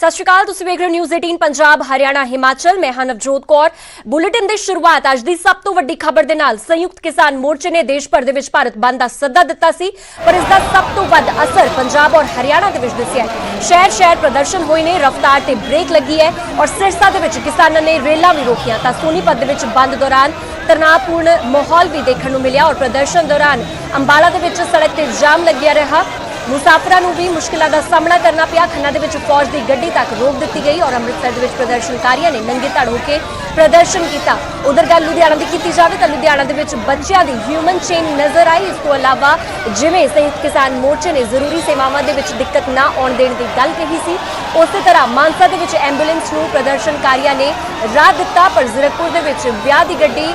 सत श्री अकाल, तुसीं वेख रहे हो न्यूज़ 18 पंजाब हरियाणा हिमाचल। मैं हां नवजोत कौर। बुलेटिन ਦੀ ਸ਼ੁਰੂਆਤ ਅੱਜ ਦੀ ਸਭ ਤੋਂ ਵੱਡੀ ਖਬਰ ਦੇ ਨਾਲ ਸੰਯੁਕਤ ਕਿਸਾਨ ਮੋਰਚੇ ਨੇ ਦੇਸ਼ ਭਰ ਦੇ ਵਿੱਚ ਭਾਰਤ ਬੰਦ ਦਾ ਸੱਦਾ ਦਿੱਤਾ ਸੀ, ਪਰ ਇਸ ਦਾ ਸਭ ਤੋਂ ਵੱਧ ਅਸਰ ਪੰਜਾਬ ਔਰ ਹਰਿਆਣਾ ਦੇ ਵਿੱਚ ਦਿਸਿਆ ਹੈ। ਸ਼ਹਿਰ ਸ਼ਹਿਰ ਪ੍ਰਦਰਸ਼ਨ ਹੋਏ ਨੇ, ਰਫ਼ਤਾਰ ਤੇ ਬ੍ਰੇਕ ਲੱਗੀ ਹੈ ਔਰ ਸਿਰਸਾ ਦੇ ਵਿੱਚ ਕਿਸਾਨਾਂ ਨੇ ਰੇਲਾਂ ਵੀ ਰੋਕੀਆਂ ਤਾਂ ਸੋਨੀਪਤ ਦੇ ਵਿੱਚ ਬੰਦ ਦੌਰਾਨ ਤਣਾਅਪੂਰਨ ਮਾਹੌਲ ਵੀ ਦੇਖਣ ਨੂੰ ਮਿਲਿਆ ਔਰ ਪ੍ਰਦਰਸ਼ਨ ਦੌਰਾਨ ਅੰਬਾਲਾ ਦੇ ਵਿੱਚ ਸੜਕ ਤੇ ਜਾਮ ਲੱਗਿਆ ਰਿਹਾ। ਮੁਸਾਫਰਾਂ ਨੂੰ ਵੀ ਮੁਸ਼ਕਿਲਾਂ ਦਾ ਸਾਹਮਣਾ ਕਰਨਾ ਪਿਆ। ਖੰਨਾ ਦੇ ਵਿੱਚ ਫੌਜ ਦੀ ਗੱਡੀ ਤੱਕ ਰੋਕ ਦਿੱਤੀ ਗਈ ਔਰ ਅੰਮ੍ਰਿਤਸਰ ਦੇ ਵਿੱਚ ਪ੍ਰਦਰਸ਼ਨਕਾਰੀਆਂ ਨੇ ਨੰਗੇ ਧੜ ਹੋ ਕੇ ਪ੍ਰਦਰਸ਼ਨ ਕੀਤਾ। ਉਧਰ ਗੱਲ ਲੁਧਿਆਣਾ ਦੀ ਕੀਤੀ ਜਾਵੇ ਤਾਂ ਲੁਧਿਆਣਾ ਦੇ ਵਿੱਚ ਬੱਚਿਆਂ ਦੀ ਹਿਊਮਨ ਚੇਨ ਨਜ਼ਰ ਆਈ। ਇਸ ਤੋਂ ਇਲਾਵਾ ਜਿਵੇਂ ਸੰਯੁਕਤ ਕਿਸਾਨ ਮੋਰਚੇ ਨੇ ਜ਼ਰੂਰੀ ਸੇਵਾਵਾਂ ਦੇ ਵਿੱਚ ਦਿੱਕਤ ਨਾ ਆਉਣ ਦੇਣ ਦੀ ਗੱਲ ਕਹੀ ਸੀ, ਉਸੇ ਤਰ੍ਹਾਂ ਮਾਨਸਾ ਦੇ ਵਿੱਚ ਐਂਬੂਲੈਂਸ ਨੂੰ ਪ੍ਰਦਰਸ਼ਨਕਾਰੀਆਂ ਨੇ ਰਾਹ ਦਿੱਤਾ, ਪਰ ਜ਼ੀਰਕਪੁਰ ਦੇ ਵਿੱਚ ਵਿਆਹ ਦੀ ਗੱਡੀ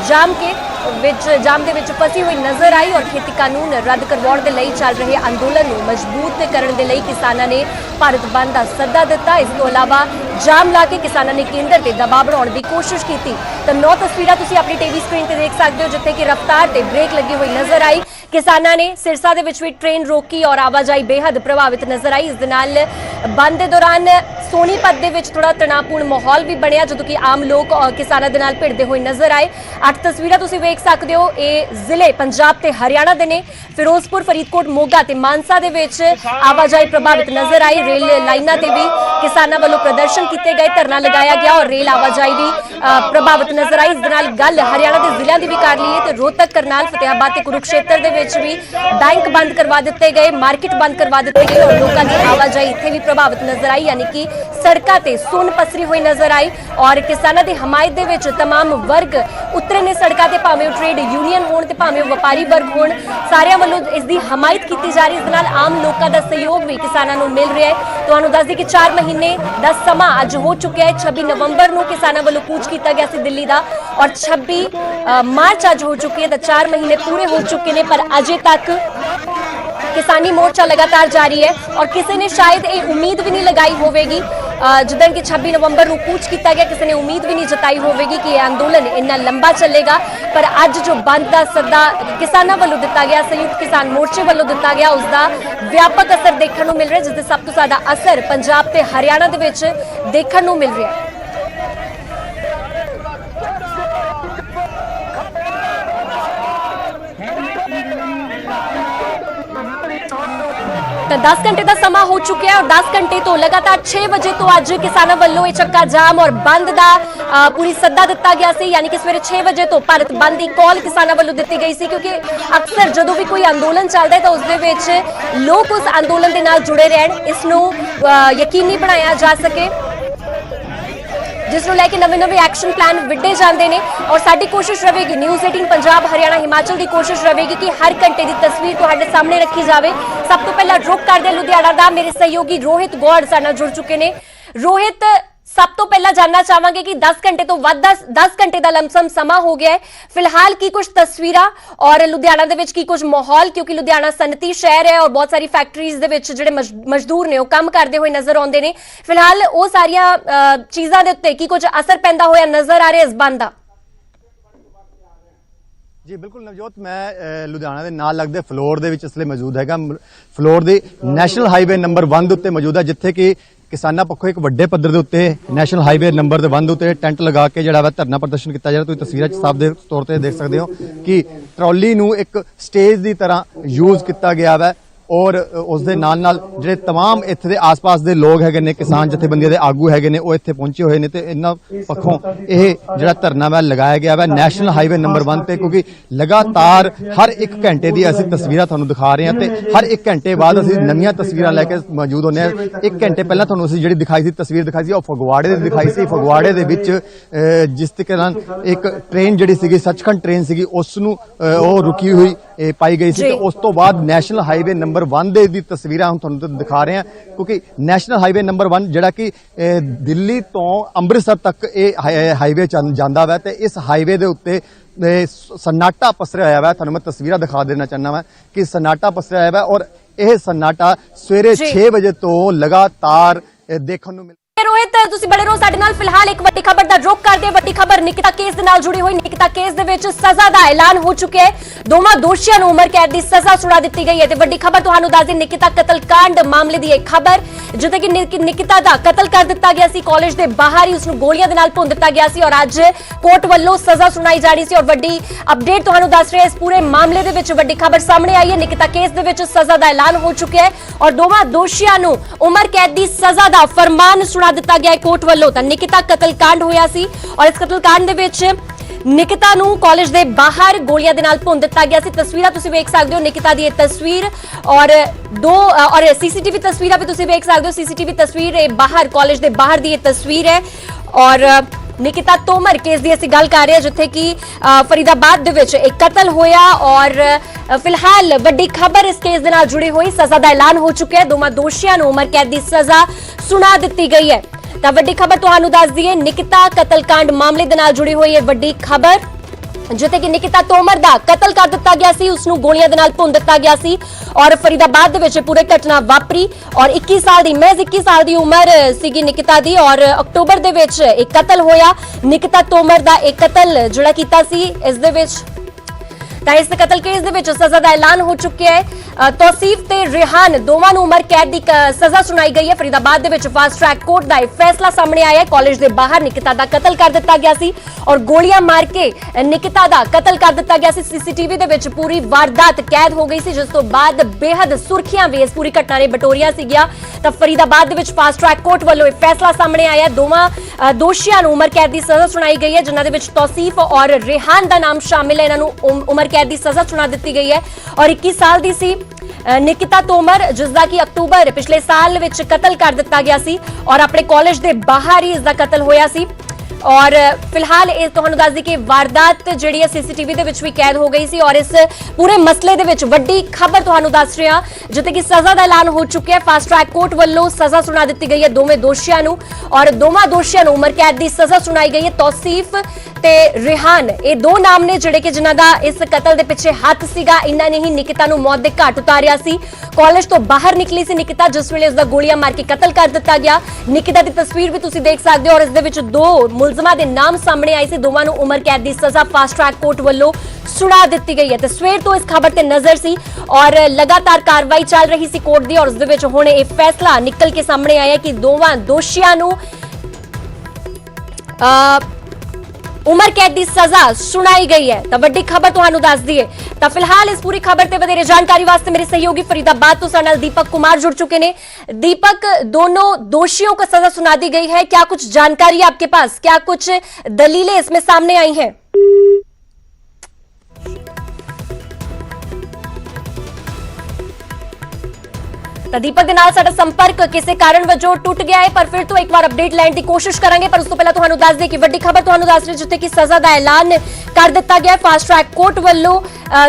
ਜਾਮ ਦੇ ਵਿੱਚ ਫਸੀ ਹੋਈ ਨਜ਼ਰ ਆਈ ਔਰ ਖੇਤੀ ਕਾਨੂੰਨ ਰੱਦ ਕਰਵਾਉਣ ਦੇ ਲਈ ਚੱਲ ਰਹੇ ਅੰਦੋਲਨ ਨੂੰ ਮਜ਼ਬੂਤ ਕਰਨ ਦੇ ਲਈ ਕਿਸਾਨਾਂ ਨੇ ਭਾਰਤ ਬੰਦ ਦਾ ਸੱਦਾ ਦਿੱਤਾ। ਇਸ ਤੋਂ ਇਲਾਵਾ ਜਾਮ ਲਾ ਕੇ ਕਿਸਾਨਾਂ ਨੇ ਕੇਂਦਰ ਤੇ ਦਬਾਅ ਬਣਾਉਣ ਦੀ ਕੋਸ਼ਿਸ਼ ਕੀਤੀ ਤਾਂ 9 ਤਸਵੀਰਾਂ ਤੁਸੀਂ ਆਪਣੀ ਟੀਵੀ ਸਕਰੀਨ ਤੇ ਦੇਖ ਸਕਦੇ ਹੋ, ਜਿੱਥੇ ਕਿ ਰਫ਼ਤਾਰ ਤੇ ਬ੍ਰੇਕ ਲੱਗੀ ਹੋਈ ਨਜ਼ਰ ਆਈ। ਕਿਸਾਨਾਂ ਨੇ ਸਿਰਸਾ ਦੇ ਵਿੱਚ ਵੀ ਟ੍ਰੇਨ ਰੋਕੀ ਔਰ ਆਵਾਜਾਈ ਬੇਹੱਦ ਪ੍ਰਭਾਵਿਤ ਨਜ਼ਰ ਆਈ। ਇਸ ਦੇ ਨਾਲ ਬੰਦ ਦੇ ਦੌਰਾਨ ਸੋਨੀਪਤ ਦੇ ਵਿੱਚ ਥੋੜਾ ਤਣਾਅਪੂਰਨ ਮਾਹੌਲ ਵੀ ਬਣਿਆ, ਜਦੋਂ ਕਿ ਆਮ ਲੋਕ ਕਿਸਾਨਾਂ ਦੇ ਨਾਲ ਭਿੜਦੇ ਹੋਏ ਨਜ਼ਰ ਆਏ। 8 ਤਸਵੀਰਾਂ ਤੁਸੀਂ ਵੇਖ ਸਕਦੇ ਹੋ, ਇਹ ਜ਼ਿਲ੍ਹੇ ਪੰਜਾਬ ਤੇ ਹਰਿਆਣਾ ਦੇ ਨੇ। ਫਿਰੋਜ਼ਪੁਰ, ਫਰੀਦਕੋਟ, ਮੋਗਾ ਤੇ ਮਾਨਸਾ ਦੇ ਵਿੱਚ ਆਵਾਜਾਈ ਪ੍ਰਭਾਵਿਤ ਨਜ਼ਰ ਆਈ। ਰੇਲ ਲਾਈਨਾਂ ਤੇ ਵੀ ਕਿਸਾਨਾਂ ਵੱਲੋਂ ਪ੍ਰਦਰਸ਼ਨ ਕੀਤੇ ਗਏ, ਧਰਨਾ ਲਗਾਇਆ ਗਿਆ ਔਰ ਰੇਲ ਆਵਾਜਾਈ ਵੀ ਪ੍ਰਭਾਵਿਤ ਨਜ਼ਰ ਆਈ। ਇਸ ਦੇ ਨਾਲ ਗੱਲ ਹਰਿਆਣਾ ਦੇ ਜ਼ਿਲ੍ਹਿਆਂ ਦੀ ਵੀ ਕਰ ਲਈਏ ਤੇ ਰੋਹਤਕ, ਕਰਨਾਲ, ਫਤਿਆਬਾਦ ਤੇ ਕੁਰੂਕਸ਼ੇਤਰ ਦੇ ਵਿੱਚ ਵੀ ਬੈਂਕ ਬੰਦ ਕਰਵਾ ਦਿੱਤੇ ਗਏ, ਮਾਰਕੀਟ ਬੰਦ ਕਰਵਾ ਦਿੱਤੀ ਗਈ ਔਰ ਲੋਕਾਂ ਦੀ ਆਵਾਜਾਈ ਇੱਥੇ ਵੀ ਪ੍ਰਭਾਵਿਤ ਨਜ਼ਰ ਆਈ, ਯਾਨੀ ਕਿ ਸੜਕਾਂ ਤੇ ਸੁੰਨ ਪਸਰੀ ਹੋਈ ਨਜ਼ਰ ਆਈ ਔਰ ਕਿਸਾਨਾਂ ਦੀ ਹਮਾਇਤ ਦੇ ਵਿੱਚ तमाम वर्ग उतरे ने सड़कों ते, भावें ट्रेड यूनियन होण ते भावें व्यापारी वर्ग होण, सारियां ਵੱਲੋਂ इस दी हमायत की जा रही। इस दे नाल आम लोगों का सहयोग भी किसानां नूं मिल रहा है। तुहानूं दस दी कि 4 महीने दा समा अज हो चुका है। 26 नवंबर नूं किसानां ਵੱਲੋਂ कूच किया गया सी दिल्ली दा और 26 मार्च अज हो चुकी है तो 4 महीने पूरे हो चुके हैं, पर अजे तक किसानी मोर्चा लगातार जारी है और किसी ने शायद ये उम्मीद भी नहीं लगाई होगी जिदन कि 26 नवंबर को कूच किया गया, किसी ने उम्मीद भी नहीं जताई होगी कि यह आंदोलन इन्ना लंबा चलेगा। पर अज जो बंद का सदा किसानों वालों दिता गया, संयुक्त किसान मोर्चे वालों दिता गया, उसका व्यापक असर देखने को मिल रहा है, जिससे सब तो ज्यादा असर पंजाब ते हरियाणा दे विच देखने को मिल रहा है। तो 10 घंटे का समा हो चुका है और 10 घंटे तो लगातार 6 बजे तो अज किसानों वालों ये चक्का जाम और बंद का पूरी सद्दा दिता गया सी, यानी कि सवेरे 6 बजे तो भारत बंद की कॉल किसानों वालों दी गई सी, क्योंकि अक्सर जो भी कोई अंदोलन चलता है तो उसके लोग उस अंदोलन के नाल जुड़े रहन, इसनूं यकीनी बनाया जा सके, जिसनों लैके नवे एक्शन प्लान विढ़े जाते हैं। और साडी कोशिश रहेगी, न्यूज़ 18 पंजाब हरियाणा हिमाचल की कोशिश रहेगी कि हर घंटे की तस्वीर तुहाडे सामने रखी जाए। सब तो पहला रुख करदे लुधियाना दा मेरे सहयोगी रोहित गौड़ साडे नाल जुड़ चुके हैं। रोहित, सब तो पहला जानना चाहांगे कि 10 घंटे तो वध 10 घंटे का लमसम समा हो गया है, फिलहाल की कुछ तस्वीर और लुधियाना दे विच की कुछ माहौल, क्योंकि लुधियाना सनती शहर है और बहुत सारी फैक्टरीज दे विच जिहड़े मजदूर ने वो काम करते हुए नजर आउंदे ने, फिलहाल वो सारियां चीज़ां दे उत्ते की कुछ असर पैंदा होया नजर आ रहा है इस बंद दा? जी बिल्कुल नवजोत, मैं लुधियाना के नाल लगदे फ्लोर दे विच इसलिए मौजूद हैगा। फ्लोर दी नैशनल हाईवे नंबर 1 उत्ते मौजूद है, जिथे कि किसानां पक्षों एक वड्डे पद्धर दे उत्ते नैशनल हाईवे नंबर 1 उत्ते टेंट लगा के जिहड़ा वा धरना प्रदर्शन किया जा रहा। तुसीं तस्वीरां च साफ दे तौर ते देख सकदे हो कि ट्रॉली नूं एक स्टेज की तरह यूज किया गया वा और उस दे नाल नाल जिहड़े तमाम इत्थे दे आस-पास दे लोग हैगे ने, किसान जथेबंदियां दे आगू हैगे ने, वो इत्थे पहुंचे हुए ने ते इन्हां पक्षों यह जिहड़ा धरना वा लगाया गया वा नैशनल हाईवे नंबर 1 ते, क्योंकि लगातार हर 1 घंटे दी असीं तस्वीरां तुहानूं दिखा रहे हैं ते हर 1 घंटे बाद असीं नवीं तस्वीरां लैके मौजूद होने हैं। 1 घंटे पहला तुहानूं असीं जिहड़ी दिखाई सी तस्वीर दिखाई सी, वो फगवाड़े दी दिखाई सी। फगवाड़े दे विच जिस तरीके नाल एक ट्रेन जिहड़ी सीगी सचखंड ट्रेन सीगी उसनूं वो रुकी हुई पाई गई सी, उस तो बाद नैशनल हाईवे नंबर 1 दे दी तस्वीरां हम तुहानूं दिखा रहे हैं, क्योंकि नैशनल हाईवे नंबर 1 जिहड़ा कि दिल्ली तो अमृतसर तक ये हाईवे जांदा वा ते इस हाईवे दे उत्ते सन्नाटा पसरिया होया वा। तुहानूं मैं तस्वीरां दिखा देना चाहना वा कि सन्नाटा पसरिया होया वा और यह सन्नाटा सवेरे 6 बजे तो लगातार देखने नूं मिल। रोहित, तुसीं बड़े रहो साडे नाल। फिलहाल एक वड्डी खबर दा रुख करदे, वड्डी खबर निकिता केस दे नाल जुड़ी हुई। निकिता केस दे विच सजा दा ऐलान हो चुका है, दोवां दोषियां नूं उमर कैद दी सजा सुना दित्ती गई है। ते वड्डी खबर तुहानूं दस दी, निकिता कतलकांड मामले दी एक खबर ਜਿੱਥੇ ਕਿ ਨਿਕਿਤਾ ਦਾ ਕਤਲ ਕਰ ਦਿੱਤਾ ਗਿਆ ਸੀ। ਕਾਲਜ ਦੇ ਬਾਹਰ ਹੀ ਉਸ ਨੂੰ ਗੋਲੀਆਂ ਦੇ ਨਾਲ ਭੁੰਨ ਦਿੱਤਾ ਗਿਆ ਸੀ ਔਰ ਅੱਜ ਕੋਰਟ ਵੱਲੋਂ ਸਜ਼ਾ ਸੁਣਾਈ ਜਾ ਰਹੀ ਸੀ। ਔਰ ਵੱਡੀ ਅਪਡੇਟ ਤੁਹਾਨੂੰ ਦੱਸ ਰਹੇ ਇਸ ਪੂਰੇ ਮਾਮਲੇ ਦੇ ਵਿੱਚ ਵੱਡੀ ਖਬਰ ਸਾਹਮਣੇ ਆਈ ਹੈ। ਨਿਕਿਤਾ ਕੇਸ ਦੇ ਵਿੱਚ ਸਜ਼ਾ ਦਾ ਐਲਾਨ ਹੋ ਚੁੱਕਿਆ ਹੈ ਔਰ ਦੋਵਾਂ ਦੋਸ਼ੀਆਂ ਨੂੰ ਉਮਰ ਕੈਦ ਦੀ ਸਜ਼ਾ ਦਾ ਫਰਮਾਨ ਸੁਣਾ ਦਿੱਤਾ ਗਿਆ ਹੈ ਕੋਰਟ ਵੱਲੋਂ। ਤਾਂ ਨਿਕਿਤਾ ਕਤਲकांड ਹੋਇਆ ਸੀ ਔਰ ਇਸ ਕਤਲकांड ਦੇ ਵਿੱਚ ਨਿਕਿਤਾ ਨੂੰ ਕਾਲਜ ਦੇ ਬਾਹਰ ਗੋਲੀਆਂ ਦੇ ਨਾਲ ਭੁੰਨ ਦਿੱਤਾ ਗਿਆ ਸੀ। ਤਸਵੀਰਾਂ ਤੁਸੀਂ ਵੇਖ ਸਕਦੇ ਹੋ, ਨਿਕਿਤਾ ਦੀ ਇਹ ਤਸਵੀਰ ਔਰ ਸੀਸੀਟੀਵੀ ਤਸਵੀਰਾਂ ਵੀ ਤੁਸੀਂ ਵੇਖ ਸਕਦੇ ਹੋ। ਸੀਸੀਟੀਵੀ ਤਸਵੀਰ ਇਹ ਬਾਹਰ ਕਾਲਜ ਦੇ ਬਾਹਰ ਦੀ ਇਹ ਤਸਵੀਰ ਹੈ ਔਰ ਨਿਕਿਤਾ ਤੋਮਰ ਕੇਸ ਦੀ ਅਸੀਂ ਗੱਲ ਕਰ ਰਹੇ ਹਾਂ ਜਿੱਥੇ ਕਿ ਫਰੀਦਾਬਾਦ ਦੇ ਵਿੱਚ ਇੱਕ ਕਤਲ ਹੋਇਆ ਔਰ ਫਿਲਹਾਲ ਵੱਡੀ ਖਬਰ ਇਸ ਕੇਸ ਦੇ ਨਾਲ ਜੁੜੀ ਹੋਈ ਸਜ਼ਾ ਦਾ ਐਲਾਨ ਹੋ ਚੁੱਕਿਆ ਹੈ। ਦੋਵਾਂ ਦੋਸ਼ੀਆਂ ਨੂੰ ਉਮਰ ਕੈਦ ਦੀ ਸਜ਼ਾ ਸੁਣਾ ਦਿੱਤੀ ਗਈ ਹੈ। ਤਾਂ ਵੱਡੀ ਖਬਰ ਤੁਹਾਨੂੰ ਦੱਸ ਦਈਏ, ਨਿਕਿਤਾ ਕਤਲकांड ਮਾਮਲੇ ਦੇ ਨਾਲ ਜੁੜੀ ਹੋਈ ਹੈ ਵੱਡੀ ਖਬਰ ਜਿੱਥੇ ਕਿ ਨਿਕਿਤਾ ਤੋਮਰ ਦਾ ਕਤਲ ਕਰ ਦਿੱਤਾ ਗਿਆ ਸੀ, ਉਸ ਨੂੰ ਗੋਲੀਆਂ ਦੇ ਨਾਲ ਭੁੰਨ ਦਿੱਤਾ ਗਿਆ ਸੀ ਔਰ ਫਰੀਦਾਬਾਦ ਦੇ ਵਿੱਚ ਪੂਰੇ ਘਟਨਾ ਵਾਪਰੀ ਔਰ 21 ਸਾਲ ਦੀ ਮਹਿਜ਼ 21 ਸਾਲ ਦੀ ਉਮਰ ਸੀਗੀ ਨਿਕਿਤਾ ਦੀ ਔਰ ਅਕਤੂਬਰ ਦੇ ਵਿੱਚ ਇੱਕ ਕਤਲ ਹੋਇਆ। ਨਿਕਿਤਾ ਤੋਮਰ ਦਾ ਇੱਕ ਕਤਲ ਜਿਹੜਾ ਕੀਤਾ ਸੀ ਇਸ ਦੇ ਵਿੱਚ ਤਾਂ ਇਸ ਕਤਲ ਕੇਸ ਦੇ ਵਿੱਚ ਸਜ਼ਾ ਦਾ ਐਲਾਨ ਹੋ ਚੁੱਕਿਆ ਹੈ। ਤੌਸੀਫ ਤੇ ਰਿਹਾਨ ਦੋਵਾਂ ਨੂੰ ਉਮਰ ਕੈਦ ਦੀ ਸਜ਼ਾ ਸੁਣਾਈ ਗਈ ਹੈ। ਫਰੀਦਾਬਾਦ ਦੇ ਵਿੱਚ ਫਾਸਟ ਟਰੈਕ ਕੋਰਟ ਦਾ ਇਹ ਫੈਸਲਾ ਸਾਹਮਣੇ ਆਇਆ ਹੈ। ਕਾਲਜ ਦੇ ਬਾਹਰ ਨਿਕਿਤਾ ਦਾ ਕਤਲ ਕਰ ਦਿੱਤਾ ਗਿਆ ਸੀ ਔਰ ਗੋਲੀਆਂ ਮਾਰ ਕੇ ਨਿਕਿਤਾ ਦਾ ਕਤਲ ਕਰ ਦਿੱਤਾ ਗਿਆ ਸੀ। ਸੀਸੀਟੀਵੀ ਦੇ ਵਿੱਚ ਪੂਰੀ ਵਾਰਦਾਤ ਕੈਦ ਹੋ ਗਈ ਸੀ ਜਿਸ ਤੋਂ ਬਾਅਦ ਬੇहद ਸੁਰਖੀਆਂ ਵੀ ਇਸ ਪੂਰੀ ਘਟਨਾ ਨੇ ਬਟੋਰੀਆਂ ਸੀਗੀਆਂ। ਤਾਂ ਫਰੀਦਾਬਾਦ ਦੇ ਵਿੱਚ ਫਾਸਟ ਟਰੈਕ ਕੋਰਟ ਵੱਲੋਂ ਇਹ ਫੈਸਲਾ ਸਾਹਮਣੇ ਆਇਆ। ਦੋਵਾਂ ਦੋਸ਼ੀਆਂ ਨੂੰ ਉਮਰ ਕੈਦ ਦੀ ਸਜ਼ਾ ਸੁਣਾਈ ਗਈ ਹੈ ਜਿਨ੍ਹਾਂ ਦੇ ਵਿੱਚ ਤੌਸੀਫ ਔਰ ਰਿਹਾਨ ਦਾ ਨਾਮ ਸ਼ਾਮਿਲ ਹੈ। ਇਹਨਾਂ ਨੂੰ ਉਮਰ ਕੈਦ ਦੀ ਸਜ਼ਾ ਸੁਣਾ ਦਿੱਤੀ ਗਈ ਹੈ ਔਰ 21 ਸਾਲ ਦੀ ਸੀ ਨਿਕਿਤਾ ਤੋਮਰ ਜਿਸ ਦਾ ਕਿ ਅਕਤੂਬਰ ਪਿਛਲੇ ਸਾਲ ਵਿੱਚ ਕਤਲ ਕਰ ਦਿੱਤਾ ਗਿਆ ਸੀ ਔਰ ਆਪਣੇ ਕਾਲਜ ਦੇ ਬਾਹਰ ਹੀ ਇਸ ਦਾ ਕਤਲ ਹੋਇਆ ਸੀ ਔਰ ਫਿਲਹਾਲ ਇਹ ਤੁਹਾਨੂੰ ਦੱਸ ਦਈ ਕਿ ਵਾਰਦਾਤ ਜਿਹੜੀ ਹੈ ਸੀਸੀਟੀਵੀ ਦੇ ਵਿੱਚ ਵੀ ਕੈਦ ਹੋ ਗਈ ਸੀ ਔਰ ਇਸ ਪੂਰੇ ਮਸਲੇ ਦੇ ਵਿੱਚ ਵੱਡੀ ਖਬਰ ਤੁਹਾਨੂੰ ਦੱਸ ਰਿਹਾ ਜਿੱਥੇ ਕਿ ਸਜ਼ਾ ਦਾ ਐਲਾਨ ਹੋ ਚੁੱਕਿਆ ਹੈ। ਫਾਸਟ ਟਰੈਕ ਕੋਰਟ ਵੱਲੋਂ ਸਜ਼ਾ ਸੁਣਾ ਦਿੱਤੀ ਗਈ ਹੈ ਦੋਵੇਂ ਦੋਸ਼ੀਆਂ ਨੂੰ ਔਰ ਦੋਵਾਂ ਦੋਸ਼ੀਆਂ ਨੂੰ ਉਮਰ ਕੈਦ ਦੀ ਸਜ਼ਾ ਸੁਣਾਈ ਗਈ ਹੈ। ਤੌਸੀਫ ਤੇ ਰਿਹਾਨ ਇਹ ਦੋ ਨਾਮ ਨੇ ਜਿਹੜੇ ਕਿ ਜਿਨ੍ਹਾਂ ਦਾ ਇਸ ਕਤਲ ਦੇ ਪਿੱਛੇ ਹੱਥ ਸੀਗਾ। ਇਹਨਾਂ ਨੇ ਹੀ ਨਿਕਿਤਾ ਨੂੰ ਮੌਤ ਦੇ ਘਾਟ ਉਤਾਰਿਆ ਸੀ। ਕਾਲਜ ਤੋਂ ਬਾਹਰ ਨਿਕਲੀ ਸੀ ਨਿਕਿਤਾ ਜਿਸ ਵੇਲੇ ਉਸ ਦਾ ਗੋਲੀਆਂ ਮਾਰ ਕੇ ਕਤਲ ਕਰ ਦਿੱਤਾ ਗਿਆ। ਨਿਕਿਤਾ ਦੀ ਤਸਵੀਰ ਵੀ ਤੁਸੀਂ ਦੇਖ ਸਕਦੇ ਹੋ ਔਰ ਇਸ ਦੇ ਵਿੱਚ ਦੋ ਮੁਲਜ਼ਮਾਂ ਦੇ ਨਾਮ ਸਾਹਮਣੇ ਆਏ ਸੀ। ਦੋਵਾਂ ਨੂੰ ਉਮਰ ਕੈਦ ਦੀ ਸਜ਼ਾ ਫਾਸਟ ਟਰੈਕ ਕੋਰਟ ਵੱਲੋਂ ਸੁਣਾ ਦਿੱਤੀ ਗਈ ਹੈ। ਤੇ ਸਵੇਰ ਤੋਂ ਇਸ ਖਬਰ ਤੇ ਨਜ਼ਰ ਸੀ ਔਰ ਲਗਾਤਾਰ ਕਾਰਵਾਈ ਚੱਲ ਰਹੀ ਸੀ ਕੋਰਟ ਦੀ ਔਰ ਉਸ ਦੇ ਵਿੱਚ ਹੁਣ ਇਹ ਫੈਸਲਾ ਨਿਕਲ ਕੇ ਸਾਹਮਣੇ ਆਇਆ ਕਿ ਦੋਵਾਂ ਦੋਸ਼ੀਆਂ ਨੂੰ ਉਮਰ ਕੈਦ ਦੀ ਸਜ਼ਾ ਸੁਣਾਈ ਗਈ ਹੈ। ਤਾਂ ਵੱਡੀ ਖਬਰ ਤੁਹਾਨੂੰ ਦੱਸ ਦਈਏ। ਤਾਂ ਫਿਲਹਾਲ ਇਸ ਪੂਰੀ ਖਬਰ ਤੇ ਵਧੇਰੇ ਜਾਣਕਾਰੀ ਵਾਸਤੇ ਮੇਰੇ सहयोगी फरीदाबाद तो ਸਾਡੇ ਨਾਲ दीपक कुमार जुड़ चुके हैं। दीपक, दोनों दोषियों को सजा सुना दी गई है, क्या कुछ जानकारी आपके पास, क्या कुछ दलीलें इसमें सामने आई हैं? ਤਾਂ ਦੀਪਕ ਦੇ ਨਾਲ ਸਾਡਾ ਸੰਪਰਕ ਕਿਸੇ ਕਾਰਨ ਵਜੋਂ ਟੁੱਟ ਗਿਆ ਹੈ ਪਰ ਫਿਰ ਤੋਂ ਇੱਕ ਵਾਰ ਅਪਡੇਟ ਲੈਣ ਦੀ ਕੋਸ਼ਿਸ਼ ਕਰਾਂਗੇ। ਪਰ ਉਸ ਤੋਂ ਪਹਿਲਾਂ ਤੁਹਾਨੂੰ ਦੱਸ ਦੇ ਕਿ ਵੱਡੀ ਖਬਰ ਤੁਹਾਨੂੰ ਦੱਸ ਰਹੀ ਜਿੱਥੇ ਕਿ ਸਜ਼ਾ ਦਾ ਐਲਾਨ ਕਰ ਦਿੱਤਾ ਗਿਆ। ਫਾਸਟ ਟਰੈਕ ਕੋਰਟ ਵੱਲੋਂ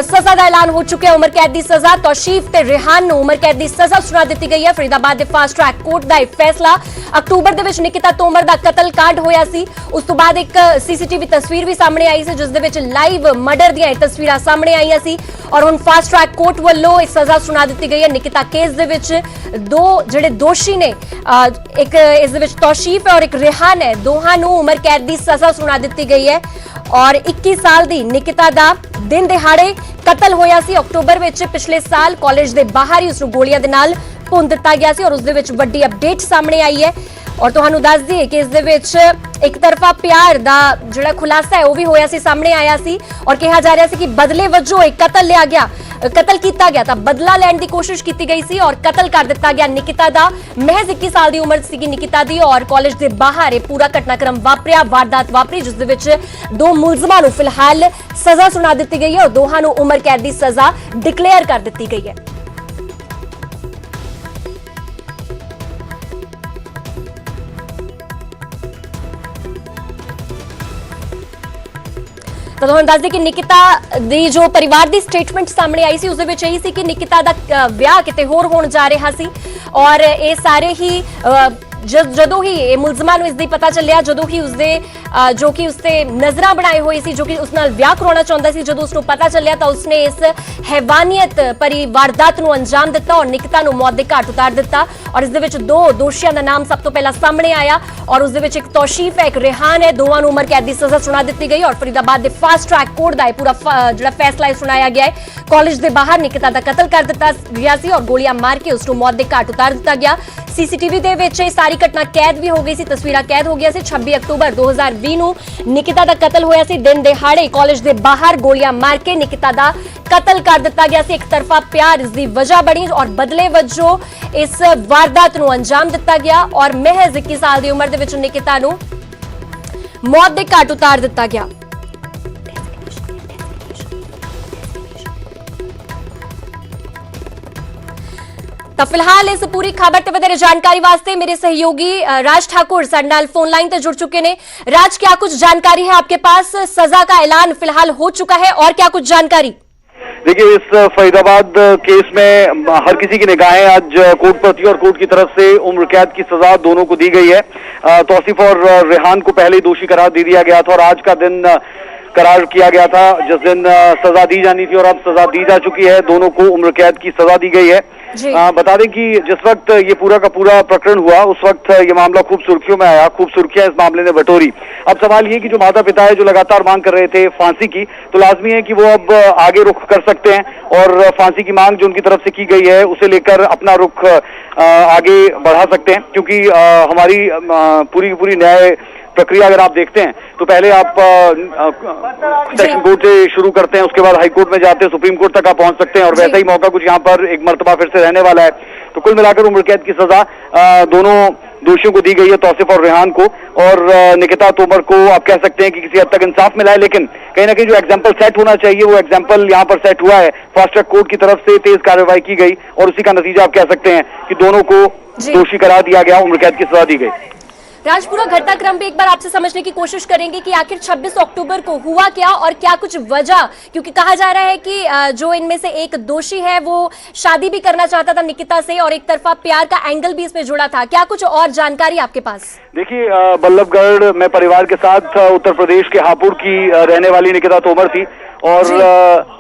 ਸਜ਼ਾ ਦਾ ਐਲਾਨ ਹੋ ਚੁੱਕਿਆ। ਉਮਰ ਕੈਦ ਦੀ ਸਜ਼ਾ ਤੌਸੀਫ ਤੇ ਰਿਹਾਨ ਨੂੰ ਉਮਰ ਕੈਦ ਦੀ ਸਜ਼ਾ ਸੁਣਾ ਦਿੱਤੀ ਗਈ ਹੈ। ਫਰੀਦਾਬਾਦ ਦੇ ਫਾਸਟ ਟਰੈਕ ਕੋਰਟ ਦਾ ਇਹ ਫੈਸਲਾ ਅਕਤੂਬਰ ਦੇ ਵਿੱਚ ਨਿਕਿਤਾ ਤੋਮਰ ਦਾ ਕਤਲकांड ਹੋਇਆ ਸੀ। ਉਸ ਤੋਂ ਬਾਅਦ ਇੱਕ ਸੀਸੀਟੀਵੀ ਤਸਵੀਰ ਵੀ ਸਾਹਮਣੇ ਆਈ ਸੀ ਜਿਸ ਦੇ ਵਿੱਚ ਲਾਈਵ ਮਰਡਰ ਦੀਆਂ ਤਸਵੀਰਾਂ ਸਾਹਮਣੇ ਆਈਆਂ ਸੀ ਔਰ ਹੁਣ ਫਾਸਟ ਟਰੈਕ ਕੋਰਟ ਵੱਲੋਂ ਇਹ ਸਜ਼ਾ ਸੁਣਾ ਦਿੱਤੀ ਗਈ ਹੈ। ਨਿਕਿਤਾ ਕੇਸ ਦੇ ਵਿੱਚ ਦੋ ਜਿਹੜੇ ਦੋਸ਼ੀ ਨੇ ਇੱਕ ਇਸ ਦੇ ਵਿੱਚ ਤੌਸੀਫ ਹੈ ਔਰ ਇੱਕ ਰਿਹਾਨ ਹੈ, ਦੋਹਾਂ ਨੂੰ ਉਮਰ ਕੈਦ ਦੀ ਸਜ਼ਾ ਸੁਣਾ ਦਿੱਤੀ ਗਈ ਹੈ ਔਰ 21 ਸਾਲ ਦੀ ਨਿਕਿਤਾ ਦਾ ਦਿਨ ਦਿਹਾੜੇ ਕਤਲ ਹੋਇਆ ਸੀ ਅਕਤੂਬਰ ਵਿੱਚ ਪਿਛਲੇ ਸਾਲ। ਕਾਲਜ ਦੇ ਬਾਹਰ ਹੀ ਉਸ ਨੂੰ ਗੋਲੀਆਂ ਦੇ ਨਾਲ ਭੁੰਨ ਦਿੱਤਾ ਗਿਆ ਸੀ ਔਰ ਉਸ ਦੇ ਵਿੱਚ ਵੱਡੀ ਅਪਡੇਟ ਸਾਹਮਣੇ ਆਈ ਹੈ ਔਰ ਤੁਹਾਨੂੰ ਦੱਸ ਦਈਏ ਕਿ ਇਸ ਦੇ ਵਿੱਚ ਇੱਕ ਤਰਫਾ ਪਿਆਰ ਦਾ ਜਿਹੜਾ ਖੁਲਾਸਾ ਹੈ ਉਹ ਵੀ ਹੋਇਆ ਸੀ, ਸਾਹਮਣੇ ਆਇਆ ਸੀ ਔਰ ਕਿਹਾ ਜਾ ਰਿਹਾ ਸੀ ਕਿ ਬਦਲੇ ਵਜੋਂ ਇੱਕ ਕਤਲ ਕੀਤਾ ਗਿਆ ਤਾਂ ਬਦਲਾ ਲੈਣ ਦੀ ਕੋਸ਼ਿਸ਼ ਕੀਤੀ ਗਈ ਸੀ ਔਰ ਕਤਲ ਕਰ ਦਿੱਤਾ ਗਿਆ ਨਿਕਿਤਾ ਦਾ। ਮਹਿਜ਼ 21 ਸਾਲ ਦੀ ਉਮਰ ਸੀਗੀ ਨਿਕਿਤਾ ਦੀ ਔਰ ਕਾਲਜ ਦੇ ਬਾਹਰ ਇਹ ਪੂਰਾ ਘਟਨਾਕ੍ਰਮ ਵਾਪਰਿਆ, ਵਾਰਦਾਤ ਵਾਪਰੀ ਜਿਸ ਦੇ ਵਿੱਚ ਦੋ ਮੁਲਜ਼ਮਾਂ ਨੂੰ ਫਿਲਹਾਲ ਸਜ਼ਾ ਸੁਣਾ ਦਿੱਤੀ ਗਈ ਹੈ ਔਰ ਦੋਹਾਂ ਨੂੰ ਉਮਰ ਕੈਦ ਦੀ ਸਜ਼ਾ ਡਿਕਲੇਅਰ ਕਰ ਦਿੱਤੀ ਗਈ ਹੈ। ਤਾਂ ਤੁਹਾਨੂੰ ਦੱਸ ਦੇ ਕਿ ਨਿਕਿਤਾ ਦੀ ਜੋ ਪਰਿਵਾਰ ਦੀ ਸਟੇਟਮੈਂਟ ਸਾਹਮਣੇ ਆਈ ਸੀ ਉਸ ਦੇ ਵਿੱਚ ਇਹੀ ਸੀ ਕਿ ਨਿਕਿਤਾ ਦਾ ਵਿਆਹ ਕਿਤੇ ਹੋਰ ਹੋਣ ਜਾ ਰਿਹਾ ਸੀ ਔਰ ਇਹ ਸਾਰੇ ਹੀ ਜਦੋਂ ਹੀ ਇਹ ਮੁਲਜ਼ਮਾਂ ਨੂੰ ਇਸ ਦੀ ਪਤਾ ਚੱਲਿਆ, ਜਦੋਂ ਹੀ ਉਸਦੇ ਜੋ ਕਿ ਉਸਤੇ ਨਜ਼ਰਾਂ ਬਣਾਏ ਹੋਏ ਸੀ, ਜੋ ਕਿ ਉਸ ਨਾਲ ਵਿਆਹ ਕਰਾਉਣਾ ਚਾਹੁੰਦਾ ਸੀ। ਜਦੋਂ ਉਸਨੂੰ ਪਤਾ ਚੱਲਿਆ ਤਾਂ ਉਸਨੇ ਇਸ ਹੈਵਾਨੀਅਤ ਭਰੀ ਵਾਰਦਾਤ ਨੂੰ ਅੰਜਾਮ ਦਿੱਤਾ ਔਰ ਨਿਕਿਤਾ ਨੂੰ ਮੌਤ ਦੇ ਘਾਟ ਉਤਾਰ ਦਿੱਤਾ। ਔਰ ਇਸ ਦੇ ਵਿੱਚ ਦੋ ਦੋਸ਼ੀਆਂ ਦਾ ਨਾਮ ਸਭ ਤੋਂ ਪਹਿਲਾਂ ਸਾਹਮਣੇ ਆਇਆ ਔਰ ਉਸ ਦੇ ਵਿੱਚ ਇੱਕ ਤੌਸੀਫ ਹੈ, ਇੱਕ ਰਿਹਾਨ ਹੈ। ਦੋਵਾਂ ਨੂੰ ਉਮਰ ਕੈਦ ਦੀ ਸਜ਼ਾ ਸੁਣਾ ਦਿੱਤੀ ਗਈ ਔਰ ਫਰੀਦਾਬਾਦ ਦੇ ਫਾਸਟ ਟਰੈਕ ਕੋਰਟ ਦਾ ਇਹ ਪੂਰਾ ਜਿਹੜਾ ਫੈਸਲਾ ਸੁਣਾਇਆ ਗਿਆ ਹੈ। ਕਾਲਜ ਦੇ ਬਾਹਰ ਨਿਕਿਤਾ ਦਾ ਕਤਲ ਕਰ ਦਿੱਤਾ ਗਿਆ ਸੀ ਔਰ ਗੋਲੀਆਂ ਮਾਰ ਕੇ ਉਸ ਨੂੰ ਮੌਤ ਦੇ ਘਾਟ ਉਤਾਰ ਦਿੱਤਾ ਗਿਆ। ਸੀਸੀਟੀਵੀ ਦੇ ਵਿੱਚ ਇਹ ਸਾਰੀ ਘਟਨਾ ਕੈਦ ਵੀ ਹੋ ਗਈ ਸੀ, ਤਸਵੀਰਾਂ ਕੈਦ ਹੋ ਗਿਆ ਸੀ। 26 ਅਕਤੂਬਰ 2020 ਨੂੰ ਨਿਕਿਤਾ ਦਾ ਕਤਲ ਹੋਇਆ ਸੀ। ਦਿਨ ਦਿਹਾੜੇ ਕਾਲਜ ਦੇ ਬਾਹਰ ਗੋਲੀਆਂ ਮਾਰ ਕੇ ਨਿਕਿਤਾ ਦਾ ਕਤਲ ਕਰ ਦਿੱਤਾ ਗਿਆ ਸੀ। ਇੱਕ ਤਰਫਾ ਪਿਆਰ ਇਸ ਦੀ ਵਜ੍ਹਾ ਬਣੀ ਔਰ ਬਦਲੇ ਵਜੋਂ ਇਸ ਵਾਰਦਾਤ ਨੂੰ ਅੰਜਾਮ ਦਿੱਤਾ ਗਿਆ ਔਰ ਮਹਿਜ਼ 21 ਸਾਲ ਦੀ ਉਮਰ ਦੇ ਵਿੱਚ ਨਿਕਿਤਾ ਨੂੰ ਮੌਤ ਦੇ ਘਾਟ ਉਤਾਰ ਦਿੱਤਾ ਗਿਆ। ਤਾਂ ਫਿਲਹਾਲ ਇਸ ਪੂਰੀ ਖਬਰ ਤੇ ਵਧੇਰੇ ਜਾਣਕਾਰੀ ਵਾਸਤੇ ਮੇਰੇ सहयोगी राज ठाकुर ਸਾਡੇ ਨਾਲ फोन लाइन ਤੇ जुड़ चुके ने। राज, क्या कुछ जानकारी है आपके पास? सजा का ऐलान फिलहाल हो चुका है और क्या कुछ जानकारी? देखिए, इस फरीदाबाद केस में हर किसी की निगाहें आज कोर्ट पर थी और कोर्ट की तरफ से उम्र कैद की सजा दोनों को दी गई है। तौसीफ और रेहान को पहले ही दोषी करार दे दिया गया था और आज का दिन करार किया गया था जिस दिन सजा दी जानी थी और अब सजा दी जा चुकी है। दोनों को उम्र कैद की सजा दी गई है। बता दें कि जिस वक्त ये पूरा का पूरा प्रकरण हुआ उस वक्त ये मामला खूब सुर्खियों में आया, खूब सुर्खियां इस मामले ने बटोरी। अब सवाल ये कि जो माता पिता है जो लगातार मांग कर रहे थे फांसी की, तो लाजमी है कि वो अब आगे रुख कर सकते हैं और फांसी की मांग जो उनकी तरफ से की गई है उसे लेकर अपना रुख आगे बढ़ा सकते हैं। क्योंकि हमारी पूरी की पूरी न्याय प्रक्रिया अगर आप देखते हैं तो पहले आप सेशन कोर्ट से शुरू करते हैं, उसके बाद हाई कोर्ट में जाते हैं, सुप्रीम कोर्ट तक आप पहुंच सकते हैं और वैसा ही मौका कुछ यहाँ पर एक मर्तबा फिर से रहने वाला है। तो कुल मिलाकर उम्र कैद की सजा दोनों दोषियों को दी गई है, तौसीफ और रेहान को। और निकिता तोमर को आप कह सकते हैं कि किसी हद तक इंसाफ मिला है, लेकिन कहीं ना कहीं जो एग्जाम्पल सेट होना चाहिए वो एग्जाम्पल यहाँ पर सेट हुआ है। फास्ट ट्रैक कोर्ट की तरफ से तेज कार्रवाई की गई और उसी का नतीजा आप कह सकते हैं कि दोनों को दोषी करार दिया गया, उम्र कैद की सजा दी गई। राज, पूरा घटनाक्रम भी एक बार आपसे समझने की कोशिश करेंगे कि आखिर 26 अक्टूबर को हुआ क्या और क्या कुछ वजह, क्योंकि कहा जा रहा है कि जो इनमें से एक दोषी है वो शादी भी करना चाहता था निकिता से और एक तरफा प्यार का एंगल भी इसमें जुड़ा था। क्या कुछ और जानकारी आपके पास? देखिए, बल्लभगढ़ में परिवार के साथ उत्तर प्रदेश के हापुड़ की रहने वाली निकिता तोमर थी और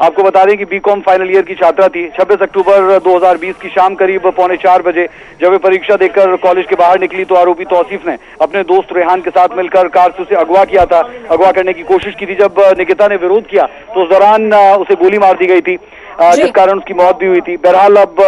आपको बता दें कि बीकॉम फाइनल ईयर की छात्रा थी। 26 अक्टूबर 2020 की शाम करीब 3:45 बजे जब वे परीक्षा देकर कॉलेज के बाहर निकली तो आरोपी तौसीफ ने अपने दोस्त रेहान के साथ मिलकर कार से उसे अगवा किया था, अगवा करने की कोशिश की थी। जब निकिता ने विरोध किया तो उस दौरान उसे गोली मार दी गई थी जिस कारण उसकी मौत भी हुई थी। बहरहाल अब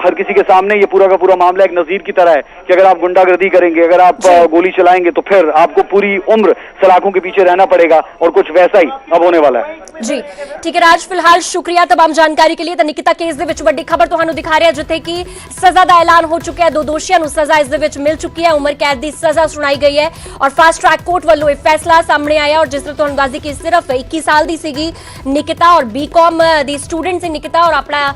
हर किसी के सामने ये पूरा का पूरा मामला एक नजीर की तरह है कि अगर आप गुंडागर्दी करेंगे, अगर आप गोली चलाएंगे तो फिर आपको पूरी उम्र सलाखों के पीछे रहना पड़ेगा और कुछ वैसा ही अब होने वाला है। जी ठीक है राज, फिलहाल शुक्रिया तमाम जानकारी के लिए। तो निकिता केस ਦੇ ਵਿੱਚ ਵੱਡੀ ਖਬਰ ਤੁਹਾਨੂੰ ਦਿਖਾ ਰਿਹਾ ਜਿੱਥੇ ਕਿ ਸਜ਼ਾ ਦਾ ਐਲਾਨ ਹੋ ਚੁੱਕਿਆ ਹੈ। ਦੋ ਦੋਸ਼ੀਆਂ ਨੂੰ ਸਜ਼ਾ ਇਸ ਦੇ ਵਿੱਚ ਮਿਲ ਚੁੱਕੀ ਹੈ, ਉਮਰ ਕੈਦ ਦੀ ਸਜ਼ਾ ਸੁਣਾਈ ਗਈ ਹੈ ਔਰ ਫਾਸਟ ਟਰੈਕ ਕੋਰਟ ਵੱਲੋਂ ਇਹ ਫੈਸਲਾ ਸਾਹਮਣੇ ਆਇਆ। ਔਰ ਜਿਸ ਤਰ੍ਹਾਂ ਤੁਹਾਨੂੰ ਦੱਸ ਦਈ ਕਿ ਸਿਰਫ 21 ਸਾਲ ਦੀ ਸੀਗੀ ਨਿਕਿਤਾ ਔਰ ਬੀਕਾਮ ਦੀ ਸਟੂਡੈਂਟ ਸੀ ਨਿਕਿਤਾ ਔਰ ਆਪਣਾ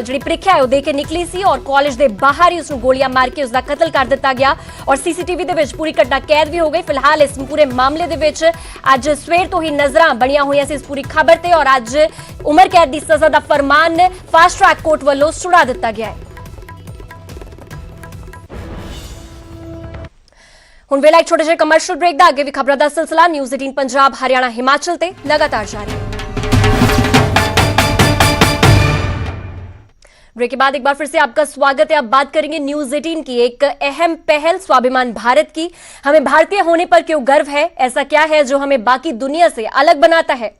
ਜਿਹੜੀ ਪ੍ਰੀਖਿਆ ਹੈ ਉਹ ਦੇ ਕੇ ਨਿਕਲੀ ਸੀ ਔਰ ਕਾਲਜ ਦੇ ਬਾਹਰ ਹੀ ਉਸ ਨੂੰ ਗੋਲੀਆਂ ਮਾਰ ਕੇ ਉਸ ਦਾ ਕਤਲ ਕਰ ਦਿੱਤਾ ਗਿਆ ਔਰ ਸੀਸੀਟੀਵੀ ਦੇ ਵਿੱਚ ਪੂਰੀ ਘਟਨਾ ਕੈਦ ਵੀ ਹੋ ਗਈ। ਫਿਲਹਾਲ ਇਸ ਪੂਰੇ ਮਾਮਲੇ ਦੇ ਵਿੱਚ ਅੱਜ ਸਵੇਰ ਤੋਂ ਹੀ ਨਜ਼ਰਾਂ ਬਣੀਆਂ ਹੋਈਆਂ ਸੀ ਇਸ ਪੂਰੀ ਖਬਰ ਤੇ ਔਰ ਅੱਜ ਉਮਰ ਕੈਦ ਦੀ ਸਜ਼ਾ ਦਾ ਫਰਮਾਨ ਫਾਸਟ ਟਰੈਕ ਕੋਰਟ ਵੱਲੋਂ ਸੁਣਾ ਦਿੱਤਾ ਗਿਆ ਹੈ। ਹੁਣ ਵੇਲਾ ਇੱਕ ਛੋਟੇ ਜਿਹੇ ਕਮਰਸ਼ੀਅਲ ਬ੍ਰੇਕ ਦਾ, ਅੱਗੇ ਵੀ ਖਬਰਾਂ ਦਾ ਸਿਲਸਿਲਾ ਨਿਊਜ਼ 18 ਪੰਜਾਬ ਹਰਿਆਣਾ ਹਿਮਾਚਲ ਤੇ ਲਗਾਤਾਰ ਜਾਰੀ ਹੈ। ब्रेक के बाद एक बार फिर से आपका स्वागत है। अब बात करेंगे न्यूज 18 की एक अहम पहल स्वाभिमान भारत की। हमें भारतीय होने पर क्यों गर्व है, ऐसा क्या है जो हमें बाकी दुनिया से अलग बनाता है?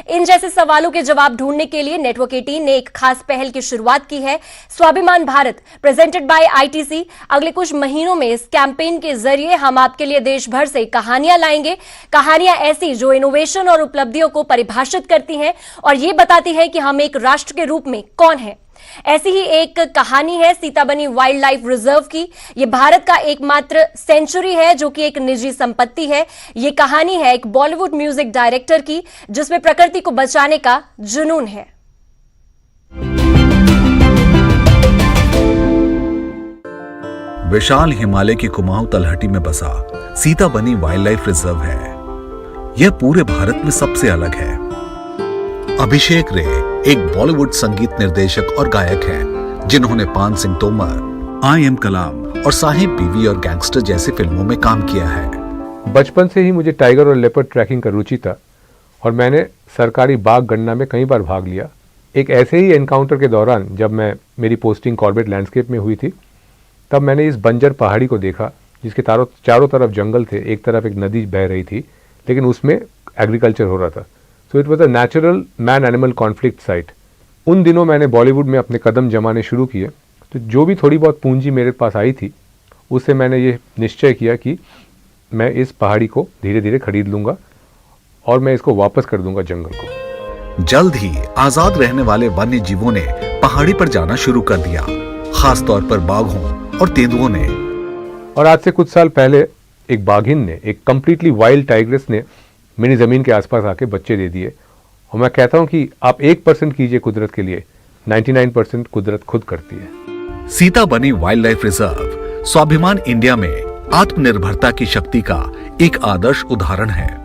इन जैसे सवालों के जवाब ढूंढने के लिए नेटवर्क 18 ने एक खास पहल की शुरुआत की है, स्वाभिमान भारत प्रेजेंटेड बाय ITC। अगले कुछ महीनों में इस कैंपेन के जरिए हम आपके लिए देश भर से कहानियां लाएंगे, कहानियां ऐसी जो इनोवेशन और उपलब्धियों को परिभाषित करती हैं और ये बताती है कि हम एक राष्ट्र के रूप में कौन है। ऐसी ही एक कहानी है सीताबनी वाइल्ड लाइफ रिजर्व की। ये भारत का एकमात्र सेंचुरी है जो कि एक निजी संपत्ति है। ये कहानी है एक बॉलीवुड म्यूजिक डायरेक्टर की जिसमें प्रकृति को बचाने का जुनून है। विशाल हिमालय की कुमाऊं तलहटी में बसा सीताबनी वाइल्ड लाइफ रिजर्व है। यह पूरे भारत में सबसे अलग है। अभिषेक रे एक बॉलीवुड संगीत निर्देशक और गायक हैं जिन्होंने पान सिंह तोमर, I Am कलाम और साहिब बीवी और गैंगस्टर जैसी फिल्मों में काम किया है। बचपन से ही मुझे टाइगर और लेपर्ड ट्रैकिंग का रुचि था और मैंने सरकारी बाग गणना में कई बार भाग लिया। एक ऐसे ही एनकाउंटर के दौरान जब मेरी पोस्टिंग कॉर्बेट लैंडस्केप में हुई थी, तब मैंने इस बंजर पहाड़ी को देखा जिसके चारों तरफ जंगल थे, एक तरफ एक नदी बह रही थी, लेकिन उसमें एग्रीकल्चर हो रहा था। So it was a natural man animal conflict site. उन दिनों मैंने बॉलीवुड में अपने कदम जमाने शुरू किए, तो जो भी थोड़ी बहुत पूंजी मेरे पास आई थी उससे मैंने ये निश्चय किया कि मैं इस पहाड़ी को धीरे धीरे खरीद लूँगा और मैं इसको वापस कर दूंगा जंगल को। जल्द ही आजाद रहने वाले वन्य जीवों ने पहाड़ी पर जाना शुरू कर दिया, खास तौर पर बाघों और तेंदुओं ने। और आज से कुछ साल पहले एक बाघिन ने, एक कंप्लीटली वाइल्ड टाइग्रेस ने मेरी जमीन के आसपास आके बच्चे दे दिए। और मैं कहता हूं कि आप 1% कीजिए कुदरत के लिए, 99% कुदरत खुद करती है। सीता बनी वाइल्ड लाइफ रिजर्व स्वाभिमान इंडिया में आत्मनिर्भरता की शक्ति का एक आदर्श उदाहरण है।